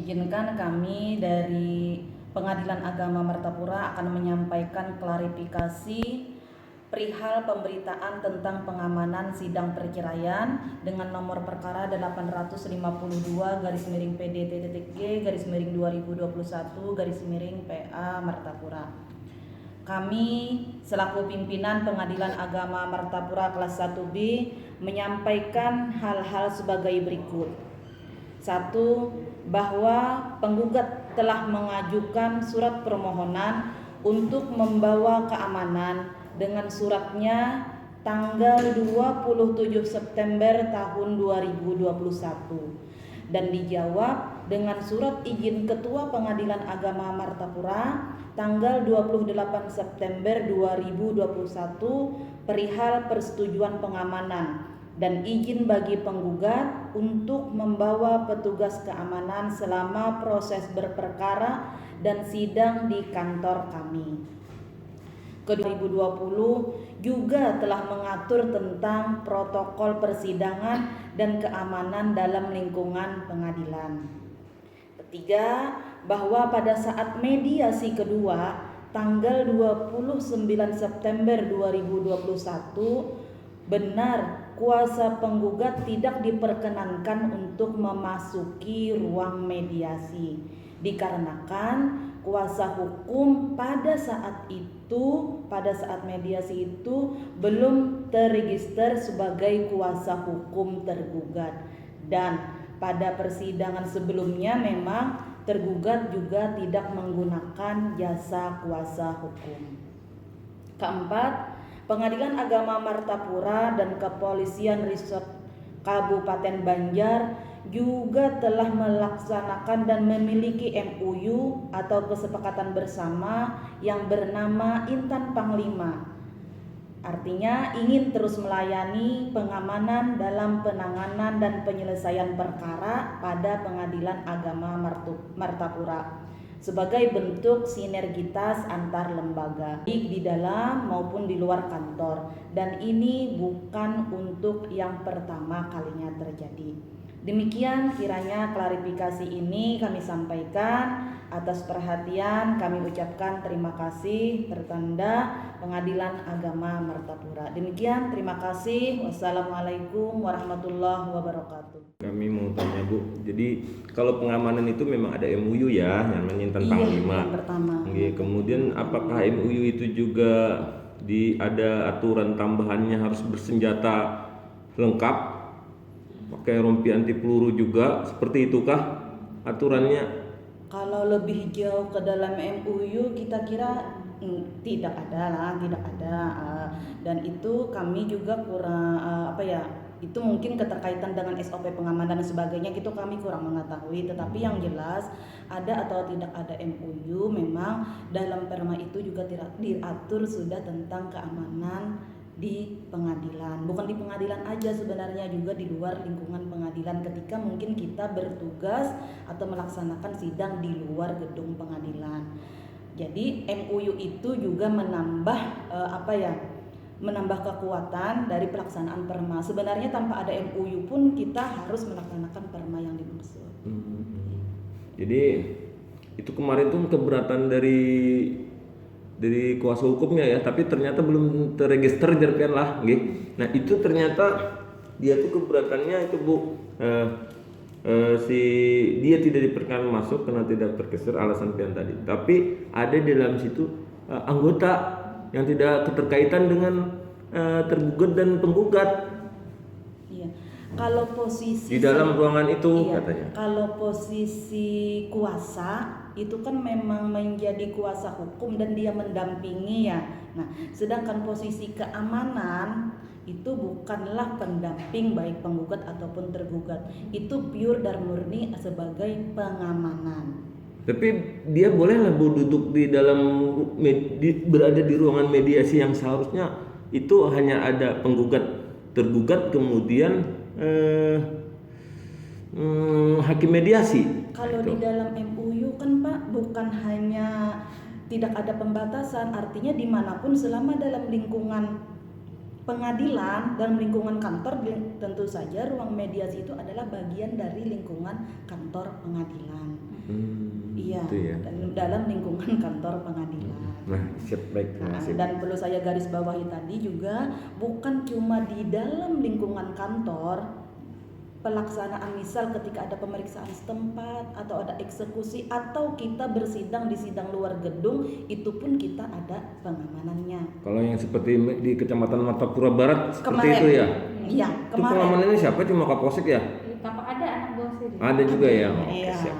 Izinkan kami dari Pengadilan Agama Martapura akan menyampaikan klarifikasi perihal pemberitaan tentang pengamanan sidang perceraian dengan nomor perkara 852/PDT.G/2021/PA Martapura. Kami selaku pimpinan Pengadilan Agama Martapura kelas 1B menyampaikan hal-hal sebagai berikut. 1. Bahwa penggugat telah mengajukan surat permohonan untuk membawa keamanan dengan suratnya tanggal 27 September tahun 2021 dan dijawab dengan surat izin Ketua Pengadilan Agama Martapura tanggal 28 September 2021 perihal persetujuan pengamanan dan izin bagi penggugat untuk membawa petugas keamanan selama proses berperkara dan sidang di kantor kami. Kedua, 2020 juga telah mengatur tentang protokol persidangan dan keamanan dalam lingkungan pengadilan. Ketiga, bahwa pada saat mediasi kedua tanggal 29 September 2021 benar kuasa penggugat tidak diperkenankan untuk memasuki ruang mediasi dikarenakan kuasa hukum pada saat mediasi itu belum terregister sebagai kuasa hukum tergugat, dan pada persidangan sebelumnya memang tergugat juga tidak menggunakan jasa kuasa hukum. Keempat, Pengadilan Agama Martapura dan Kepolisian Resort Kabupaten Banjar juga telah melaksanakan dan memiliki MOU atau kesepakatan bersama yang bernama Intan Panglima. Artinya ingin terus melayani pengamanan dalam penanganan dan penyelesaian perkara pada Pengadilan Agama Martapura sebagai bentuk sinergitas antar lembaga baik di dalam maupun di luar kantor, dan ini bukan untuk yang pertama kalinya terjadi. Demikian kiranya klarifikasi ini kami sampaikan. Atas perhatian kami ucapkan terima kasih. Tertanda Pengadilan Agama Martapura. Demikian, terima kasih. Wassalamualaikum warahmatullahi wabarakatuh. Kami mau tanya Bu, jadi kalau pengamanan itu memang ada MOU ya, yang namanya Intan Panglima. Yang pertama. Kemudian apakah MOU itu juga ada aturan tambahannya harus bersenjata lengkap, pakai rompi anti peluru juga, seperti itukah aturannya? Kalau lebih jauh ke dalam MOU kita kira tidak ada. Dan itu kami juga kurang itu mungkin keterkaitan dengan SOP pengamanan dan sebagainya, gitu kami kurang mengetahui. Tetapi yang jelas ada atau tidak ada MOU, memang dalam perma itu juga diatur sudah tentang keamanan di pengadilan. Bukan di pengadilan aja sebenarnya, juga di luar lingkungan pengadilan ketika mungkin kita bertugas atau melaksanakan sidang di luar gedung pengadilan. Jadi MOU itu juga menambah menambah kekuatan dari pelaksanaan perma. Sebenarnya tanpa ada MOU pun kita harus melaksanakan perma yang dimaksud. Jadi itu kemarin tuh keberatan dari kuasa hukumnya ya, tapi ternyata belum terregister jerpian lah, gitu. Nah itu ternyata dia tuh keberatannya itu Bu, dia tidak diperkenankan masuk karena tidak terregister alasan pian tadi. Tapi ada di dalam situ anggota yang tidak keterkaitan dengan tergugat dan penggugat. Iya. Kalau posisi di dalam ruangan itu katanya. Kalau posisi kuasa itu kan memang menjadi kuasa hukum dan dia mendampingi ya. Nah, sedangkan posisi keamanan itu bukanlah pendamping baik penggugat ataupun tergugat. Itu pure dan murni sebagai pengamanan. Tapi dia bolehlah duduk di dalam berada di ruangan mediasi yang seharusnya itu hanya ada penggugat, tergugat, kemudian hakim mediasi. Kalau di dalam MOU kan Pak, bukan hanya tidak ada pembatasan, artinya dimanapun selama dalam lingkungan pengadilan, dalam lingkungan kantor, tentu saja ruang mediasi itu adalah bagian dari lingkungan kantor pengadilan. Iya, Itu ya. dan dalam lingkungan kantor pengadilan. Nah, siap, baik, terima Nah, kasih. dan perlu saya garis bawahi tadi juga, bukan cuma di dalam lingkungan kantor pelaksanaan, misal ketika ada pemeriksaan setempat atau ada eksekusi atau kita bersidang di sidang luar gedung, itu pun kita ada pengamanannya. Kalau yang seperti di Kecamatan Martapura Barat seperti Kemarin. itu ya. Iya, Itu kemarin. pengamanannya siapa? Cuma Kapolsek ya? Apa ada anak buah sendiri? Ada juga ya. Oke, Iya. siap.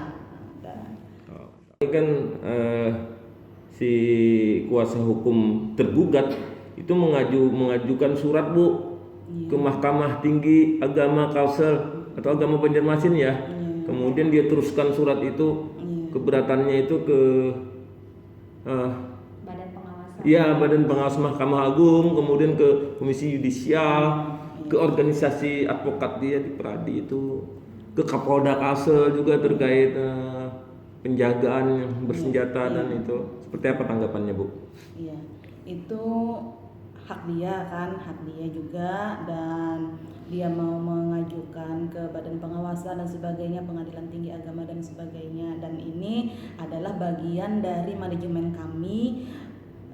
Ada. Ini kan si kuasa hukum tergugat itu mengajukan surat, Bu, ke Mahkamah Tinggi Agama Kalsel atau Agama Banjarmasin ya. Kemudian dia teruskan surat itu, keberatannya itu ke Badan pengawasan. ya Badan Pengawas Mahkamah Agung, kemudian ke Komisi Yudisial, ke organisasi advokat dia di Pradi itu, ke Kapolda Kalsel juga terkait penjagaan yang bersenjata dan itu. Seperti apa tanggapannya, Bu? Iya, itu hak dia kan, hak dia juga, dan dia mau mengajukan ke Badan Pengawasan dan sebagainya, Pengadilan Tinggi Agama dan sebagainya, dan ini adalah bagian dari manajemen kami,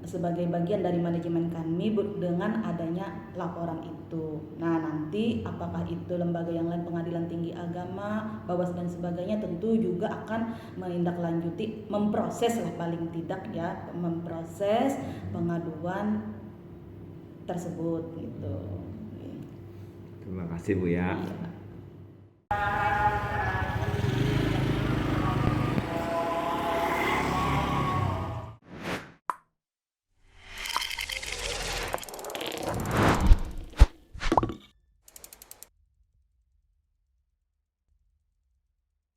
sebagai bagian dari manajemen kami dengan adanya laporan itu. Nah, nanti apakah itu lembaga yang lain, Pengadilan Tinggi Agama, Bawaslu dan sebagainya, tentu juga akan menindaklanjuti, memproses lah paling tidak ya, memproses pengaduan tersebut gitu. Terima kasih, Bu ya. Iya.